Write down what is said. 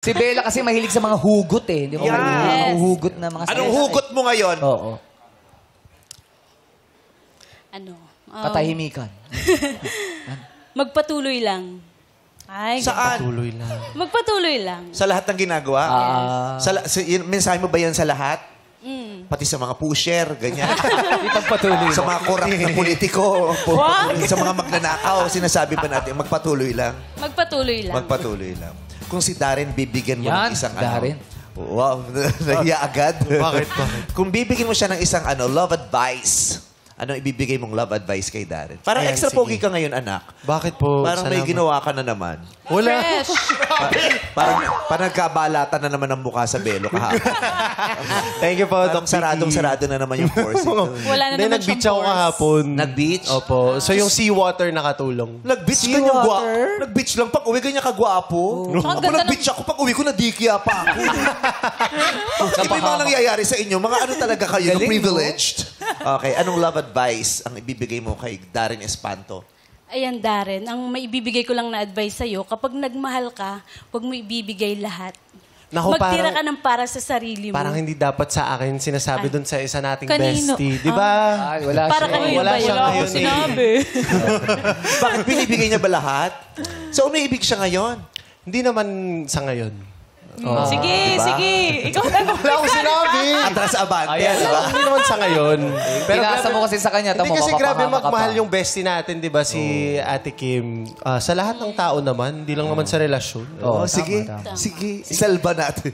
Si Bella kasi mahilig sa mga hugot eh. Di ba? Yes. Mga hugot na mga Anong hugot mo ngayon? Oo. Ano? Katahimikan. Magpatuloy lang. Ay, Saan? Tuloy lang. magpatuloy lang. Sa lahat ng ginagawa? Mensahe mo ba yan sa lahat? Pati sa mga pusher, ganyan. Ipagpatuloy. Sa mga korap na politiko, sa mga magnanakaw, sinasabi ba natin, magpatuloy lang? Magpatuloy lang. Magpatuloy lang. Kung si Darren bibigyan mo Yan, ng isang Darren. Wow, nahiya agad. Bakit? Kung bibigyan mo siya ng isang love advice, anong ibibigay mong love advice kay Darren? Parang Ayan, extra sige. pogi ka ngayon, anak. Bakit po? Parang may Salamat. ginawa ka na naman. Wala. Fresh. Parang nagkabalatan na naman ang mukha sa belo kahapon. Thank you po, Parang Doc Vicky. sarado na naman yung pores. Wala na Hindi, naman nag-beach siyang ako pores. kahapon. Nag-beach? Opo. So yung seawater nakatulong. Nag-beach Sea ganyan water? gwapo. Nag-beach lang. Pag uwi ganyan kagwapo. Saka Ako ganda nag-beach ako. Pag uwi ko, nadikya pa ako. Iba yung mga nangyayari sa inyo. Mga ano talaga kayo, Galing, privileged. Okay, anong love advice ang ibibigay mo kay Darren Espanto? Ayan, Darren, ang maibibigay ko lang na advice sa'yo, kapag nagmahal ka, huwag mo ibibigay lahat. Naku, Magtira parang- ka ng para sa sarili mo. Parang hindi dapat sa akin sinasabi dun sa isa nating Kanino? bestie. Di ba? Ay, wala para siya. kanino Wala ba siya yun? ngayon eh. Sinabi. Bakit binibigay niya ba lahat? So, umiibig siya ngayon? Hindi naman sa ngayon. Sige, diba? sige. Ikaw na Wala akong sinabi. Atras abante, Ayan, di ba? Hindi naman sa ngayon. Pinasa mo kasi sa kanya. Hindi tamo, kasi grabe mapapahamak ka magmahal pa. yung bestie natin, di ba? Si Ate Kim. Sa lahat ng tao naman, hindi lang naman sa relasyon. Oh, Tama, sige. tama. Sige. Isalba natin.